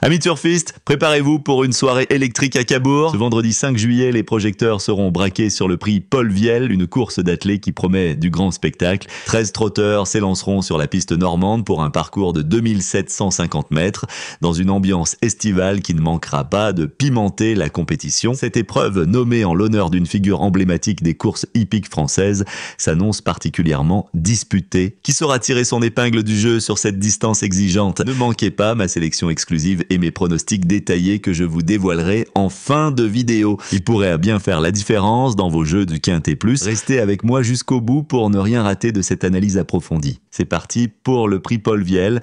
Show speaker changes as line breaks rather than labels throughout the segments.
Amis turfistes, préparez-vous pour une soirée électrique à Cabourg. Ce vendredi 5 juillet, les projecteurs seront braqués sur le prix Paul Vielle, une course d'athlètes qui promet du grand spectacle. 13 trotteurs s'élanceront sur la piste normande pour un parcours de 2750 mètres, dans une ambiance estivale qui ne manquera pas de pimenter la compétition. Cette épreuve, nommée en l'honneur d'une figure emblématique des courses hippiques françaises, s'annonce particulièrement disputée. Qui saura tirer son épingle du jeu sur cette distance exigeante? Ne manquez pas ma sélection exclusive et mes pronostics détaillés que je vous dévoilerai en fin de vidéo. Il pourrait bien faire la différence dans vos jeux du Quintet Plus. Restez avec moi jusqu'au bout pour ne rien rater de cette analyse approfondie. C'est parti pour le prix Paul Vielle.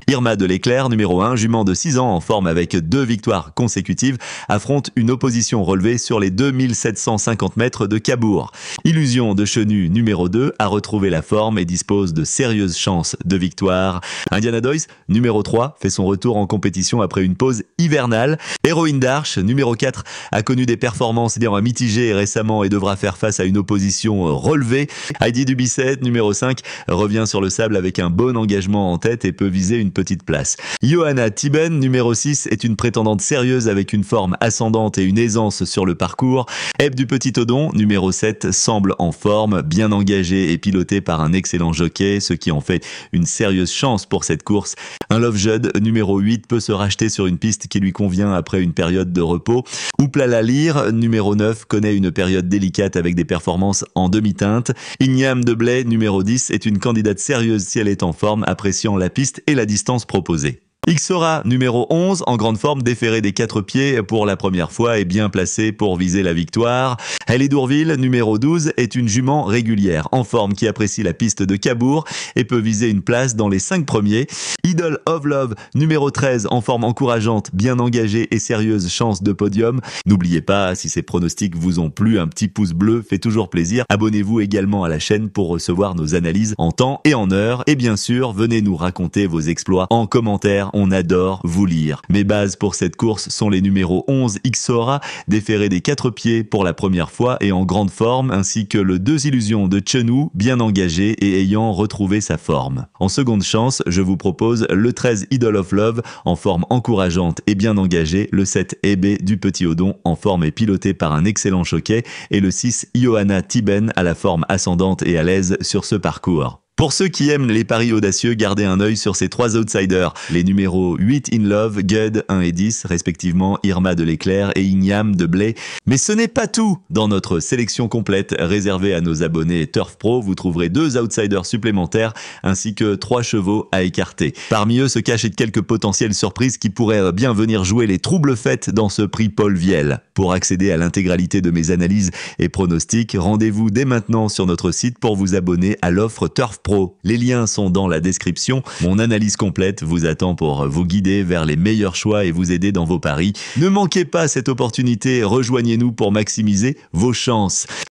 Irma de l'Éclair, numéro 1, jument de 6 ans en forme avec 2 victoires consécutives, affronte une opposition relevée sur les 2750 mètres de Cabourg. Illusion de Chenu, numéro 2, a retrouvé la forme et dispose de sérieuses chances de victoire. Indiana Doyce, numéro 3, fait son retour en compétition après une pause hivernale. Héroïne d'Arche, numéro 4, a connu des performances mitigées récemment et devra faire face à une opposition relevée. Heidi Dubisset, numéro 5, revient sur le sable avec un bon engagement en tête et peut viser une petite place. Johanna Tiben, numéro 6, est une prétendante sérieuse avec une forme ascendante et une aisance sur le parcours. Eve du Petit Odon, numéro 7, semble en forme, bien engagée et pilotée par un excellent jockey, ce qui en fait une sérieuse chance pour cette course. Un Love Judd, numéro 8, peut se racheter sur une piste qui lui convient après une période de repos. Ouplala Lyre, numéro 9, connaît une période délicate avec des performances en demi-teinte. Ignam de Blais, numéro 10, est une candidate sérieuse si elle est en forme, appréciant la piste et la distance proposée. Ixora, numéro 11, en grande forme, déféré des 4 pieds pour la première fois et bien placé pour viser la victoire. Hailey Dourville, numéro 12, est une jument régulière, en forme qui apprécie la piste de Cabourg et peut viser une place dans les 5 premiers. Idol of Love, numéro 13, en forme encourageante, bien engagée et sérieuse chance de podium. N'oubliez pas, si ces pronostics vous ont plu, un petit pouce bleu fait toujours plaisir. Abonnez-vous également à la chaîne pour recevoir nos analyses en temps et en heure. Et bien sûr, venez nous raconter vos exploits en commentaire. On adore vous lire. Mes bases pour cette course sont les numéros 11 Ixora, déféré des 4 pieds pour la première fois et en grande forme, ainsi que le 2 Illusions de Chenu, bien engagé et ayant retrouvé sa forme. En seconde chance, je vous propose le 13 Idol of Love, en forme encourageante et bien engagé, le 7 Ebe du Petit Odon, en forme et piloté par un excellent jockey, et le 6 Johanna Tiben, à la forme ascendante et à l'aise sur ce parcours. Pour ceux qui aiment les paris audacieux, gardez un œil sur ces 3 outsiders, les numéros 8 In Love, Gud 1 et 10, respectivement Irma de l'Éclair et Ignam de Blais. Mais ce n'est pas tout. Dans notre sélection complète réservée à nos abonnés Turf Pro, vous trouverez 2 outsiders supplémentaires ainsi que 3 chevaux à écarter. Parmi eux se cachent quelques potentielles surprises qui pourraient bien venir jouer les troubles fêtes dans ce prix Paul Vielle. Pour accéder à l'intégralité de mes analyses et pronostics, rendez-vous dès maintenant sur notre site pour vous abonner à l'offre Turf Pro. Les liens sont dans la description. Mon analyse complète vous attend pour vous guider vers les meilleurs choix et vous aider dans vos paris. Ne manquez pas cette opportunité, rejoignez-nous pour maximiser vos chances.